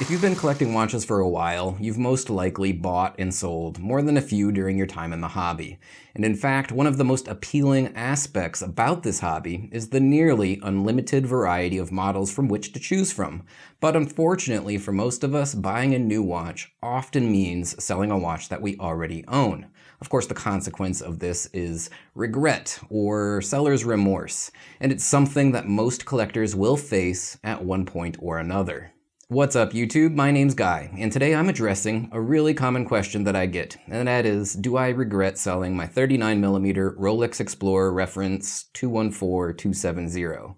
If you've been collecting watches for a while, you've most likely bought and sold more than a few during your time in the hobby. And in fact, one of the most appealing aspects about this hobby is the nearly unlimited variety of models from which to choose from. But unfortunately for most of us, buying a new watch often means selling a watch that we already own. Of course, the consequence of this is regret or seller's remorse, and it's something that most collectors will face at one point or another. What's up, YouTube? My name's Guy, and today I'm addressing a really common question that I get, and that is, do I regret selling my 39mm Rolex Explorer reference 214270?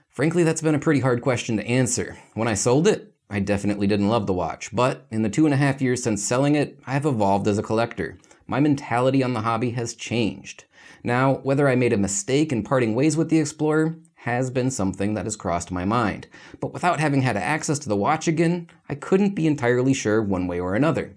Frankly, that's been a pretty hard question to answer. When I sold it, I definitely didn't love the watch, but in the 2.5 years since selling it, I've evolved as a collector. My mentality on the hobby has changed. Now, whether I made a mistake in parting ways with the Explorer has been something that has crossed my mind. But without having had access to the watch again, I couldn't be entirely sure one way or another.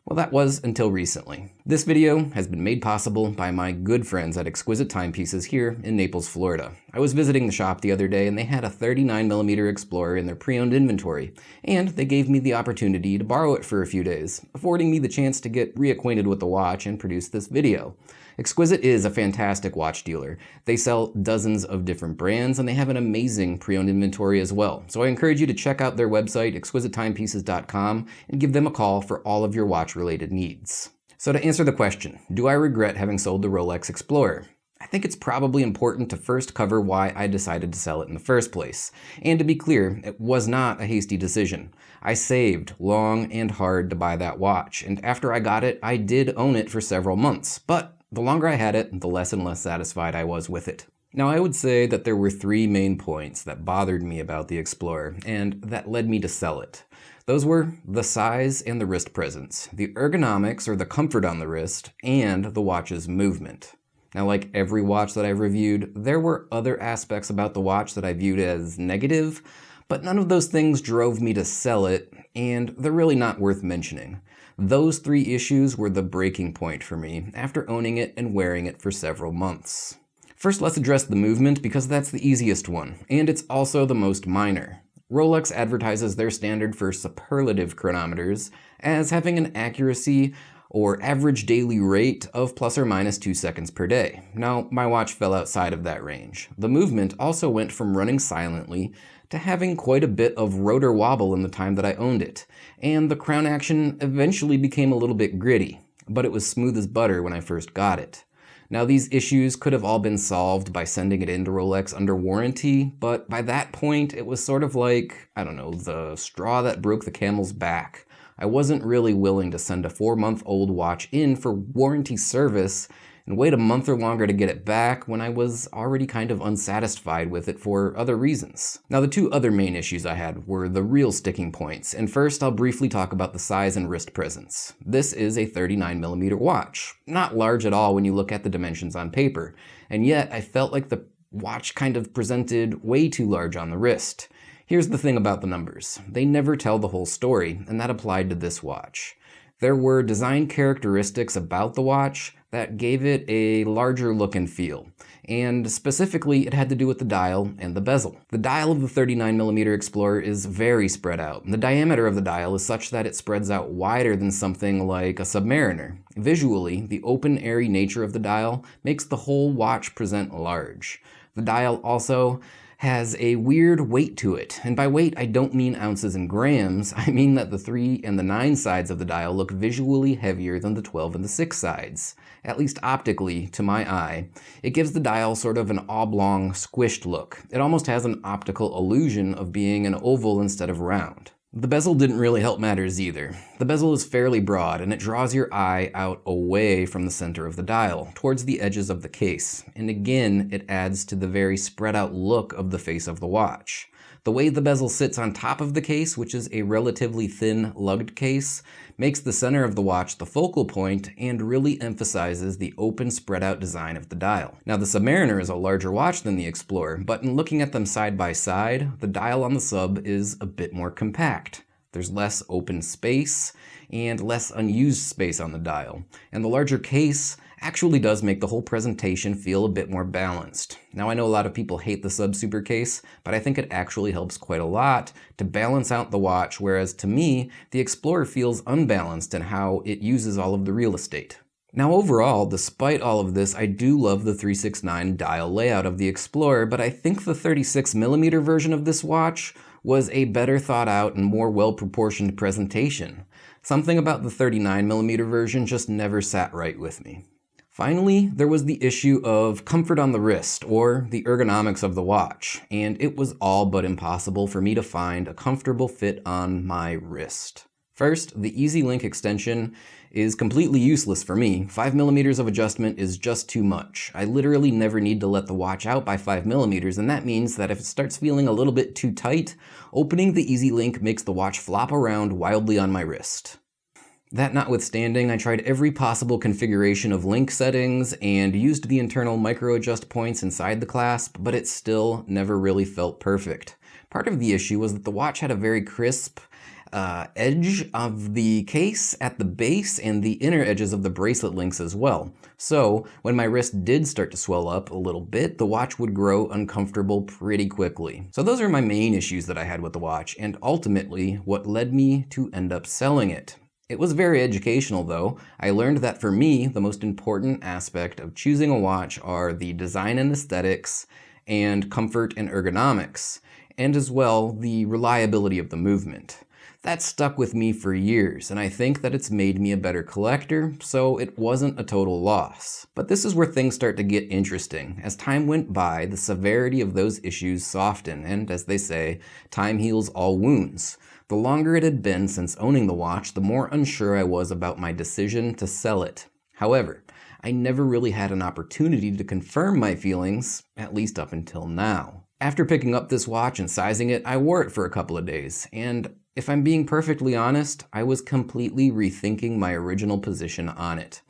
Well, that was until recently. This video has been made possible by my good friends at Exquisite Timepieces here in Naples, Florida. I was visiting the shop the other day and they had a 39mm Explorer in their pre-owned inventory, and they gave me the opportunity to borrow it for a few days, affording me the chance to get reacquainted with the watch and produce this video. Exquisite is a fantastic watch dealer. They sell dozens of different brands and they have an amazing pre-owned inventory as well. So I encourage you to check out their website, exquisitetimepieces.com, and give them a call for all of your watch-related needs. So to answer the question, do I regret having sold the Rolex Explorer? I think it's probably important to first cover why I decided to sell it in the first place. And to be clear, it was not a hasty decision. I saved long and hard to buy that watch, and after I got it, I did own it for several months, but the longer I had it, the less and less satisfied I was with it. Now, I would say that there were three main points that bothered me about the Explorer, and that led me to sell it. Those were the size and the wrist presence, the ergonomics or the comfort on the wrist, and the watch's movement. Now, like every watch that I've reviewed, there were other aspects about the watch that I viewed as negative, but none of those things drove me to sell it, and they're really not worth mentioning. Those three issues were the breaking point for me after owning it and wearing it for several months. First, let's address the movement because that's the easiest one, and it's also the most minor. Rolex advertises their standard for superlative chronometers as having an accuracy or average daily rate of plus or minus 2 seconds per day. Now, my watch fell outside of that range. The movement also went from running silently to having quite a bit of rotor wobble in the time that I owned it, and the crown action eventually became a little bit gritty, but it was smooth as butter when I first got it. Now, these issues could have all been solved by sending it into Rolex under warranty, but by that point, it was sort of like, I don't know, the straw that broke the camel's back. I wasn't really willing to send a 4-month-old watch in for warranty service and wait a month or longer to get it back when I was already kind of unsatisfied with it for other reasons. Now, the two other main issues I had were the real sticking points, and first I'll briefly talk about the size and wrist presence. This is a 39mm watch, not large at all when you look at the dimensions on paper, and yet I felt like the watch kind of presented way too large on the wrist. Here's the thing about the numbers. They never tell the whole story, and that applied to this watch. There were design characteristics about the watch that gave it a larger look and feel, and specifically it had to do with the dial and the bezel. The dial of the 39mm Explorer is very spread out. The diameter of the dial is such that it spreads out wider than something like a Submariner. Visually, the open, airy nature of the dial makes the whole watch present large. The dial also has a weird weight to it, and by weight I don't mean ounces and grams, I mean that the 3 and the 9 sides of the dial look visually heavier than the 12 and the 6 sides. At least optically, to my eye. It gives the dial sort of an oblong, squished look. It almost has an optical illusion of being an oval instead of round. The bezel didn't really help matters either. The bezel is fairly broad and it draws your eye out away from the center of the dial, towards the edges of the case, and again it adds to the very spread out look of the face of the watch. The way the bezel sits on top of the case, which is a relatively thin, lugged case, makes the center of the watch the focal point and really emphasizes the open, spread-out design of the dial. Now, the Submariner is a larger watch than the Explorer, but in looking at them side by side, the dial on the Sub is a bit more compact. There's less open space and less unused space on the dial, and the larger case actually does make the whole presentation feel a bit more balanced. Now, I know a lot of people hate the sub-super case, but I think it actually helps quite a lot to balance out the watch, whereas to me, the Explorer feels unbalanced in how it uses all of the real estate. Now overall, despite all of this, I do love the 369 dial layout of the Explorer, but I think the 36mm version of this watch was a better thought out and more well-proportioned presentation. Something about the 39mm version just never sat right with me. Finally, there was the issue of comfort on the wrist, or the ergonomics of the watch, and it was all but impossible for me to find a comfortable fit on my wrist. First, the Easy Link extension is completely useless for me. 5mm of adjustment is just too much. I literally never need to let the watch out by 5mm, and that means that if it starts feeling a little bit too tight, opening the Easy Link makes the watch flop around wildly on my wrist. That notwithstanding, I tried every possible configuration of link settings and used the internal micro adjust points inside the clasp, but it still never really felt perfect. Part of the issue was that the watch had a very crisp edge of the case at the base and the inner edges of the bracelet links as well. So when my wrist did start to swell up a little bit, the watch would grow uncomfortable pretty quickly. So those are my main issues that I had with the watch, and ultimately what led me to end up selling it. It was very educational though. I learned that for me, the most important aspect of choosing a watch are the design and aesthetics and comfort and ergonomics, and as well the reliability of the movement. That stuck with me for years, and I think that it's made me a better collector, so it wasn't a total loss. But this is where things start to get interesting. As time went by, the severity of those issues softened, and as they say, time heals all wounds. The longer it had been since owning the watch, the more unsure I was about my decision to sell it. However, I never really had an opportunity to confirm my feelings, at least up until now. After picking up this watch and sizing it, I wore it for a couple of days, and if I'm being perfectly honest, I was completely rethinking my original position on it.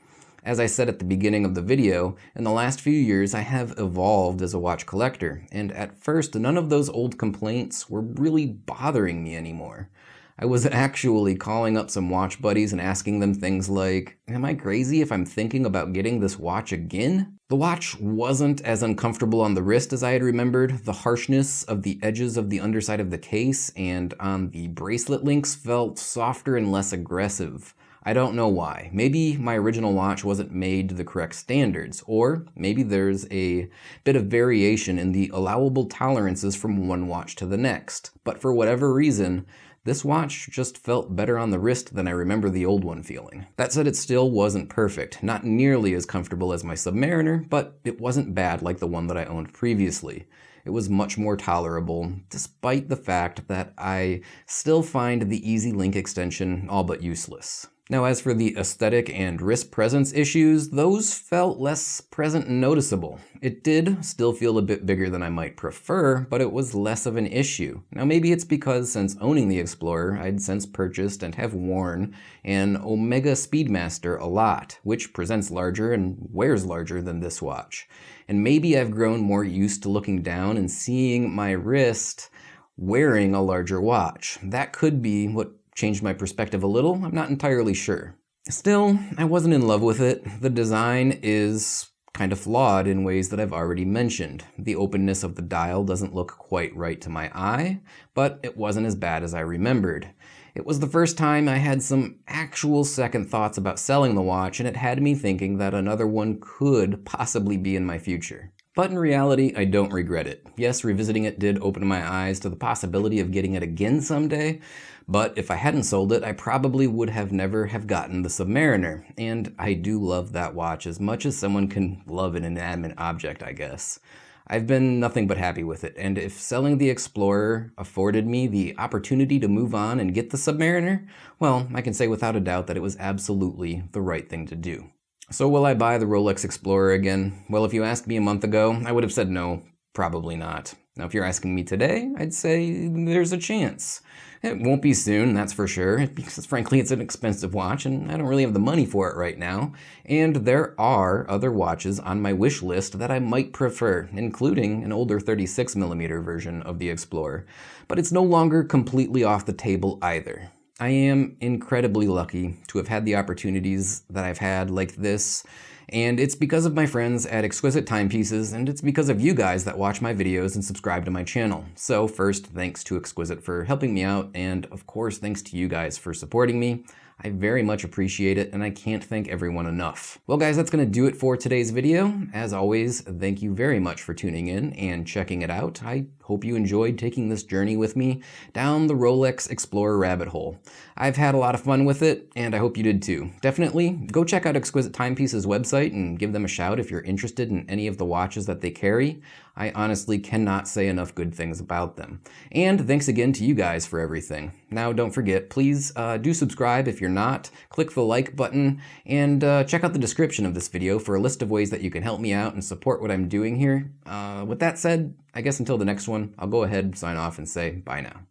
As I said at the beginning of the video, in the last few years I have evolved as a watch collector, and at first none of those old complaints were really bothering me anymore. I was actually calling up some watch buddies and asking them things like, am I crazy if I'm thinking about getting this watch again? The watch wasn't as uncomfortable on the wrist as I had remembered. The harshness of the edges of the underside of the case and on the bracelet links felt softer and less aggressive. I don't know why. Maybe my original watch wasn't made to the correct standards, or maybe there's a bit of variation in the allowable tolerances from one watch to the next. But for whatever reason, this watch just felt better on the wrist than I remember the old one feeling. That said, it still wasn't perfect, not nearly as comfortable as my Submariner, but it wasn't bad like the one that I owned previously. It was much more tolerable, despite the fact that I still find the Easy Link extension all but useless. Now, as for the aesthetic and wrist presence issues, those felt less present and noticeable. It did still feel a bit bigger than I might prefer, but it was less of an issue. Now, maybe it's because since owning the Explorer, I'd since purchased and have worn an Omega Speedmaster a lot, which presents larger and wears larger than this watch. And maybe I've grown more used to looking down and seeing my wrist wearing a larger watch. That could be what changed my perspective a little. I'm not entirely sure. Still, I wasn't in love with it. The design is kind of flawed in ways that I've already mentioned. The openness of the dial doesn't look quite right to my eye, but it wasn't as bad as I remembered. It was the first time I had some actual second thoughts about selling the watch, and it had me thinking that another one could possibly be in my future. But in reality, I don't regret it. Yes, revisiting it did open my eyes to the possibility of getting it again someday, but if I hadn't sold it, I probably would have never have gotten the Submariner, and I do love that watch as much as someone can love an inanimate object, I guess. I've been nothing but happy with it, and if selling the Explorer afforded me the opportunity to move on and get the Submariner, well, I can say without a doubt that it was absolutely the right thing to do. So will I buy the Rolex Explorer again? Well, if you asked me a month ago, I would have said no, probably not. Now, if you're asking me today, I'd say there's a chance. It won't be soon, that's for sure, because frankly it's an expensive watch and I don't really have the money for it right now. And there are other watches on my wish list that I might prefer, including an older 36mm version of the Explorer. But it's no longer completely off the table either. I am incredibly lucky to have had the opportunities that I've had like this, and it's because of my friends at Exquisite Timepieces, and it's because of you guys that watch my videos and subscribe to my channel. So first, thanks to Exquisite for helping me out, and of course, thanks to you guys for supporting me. I very much appreciate it, and I can't thank everyone enough. Well guys, that's gonna do it for today's video. As always, thank you very much for tuning in and checking it out. I hope you enjoyed taking this journey with me down the Rolex Explorer rabbit hole. I've had a lot of fun with it, and I hope you did too. Definitely go check out Exquisite Timepieces' website and give them a shout if you're interested in any of the watches that they carry. I honestly cannot say enough good things about them. And thanks again to you guys for everything. Now don't forget, please do subscribe if you're not, click the like button, and check out the description of this video for a list of ways that you can help me out and support what I'm doing here. With that said, I guess until the next one, I'll go ahead, sign off, and say bye now.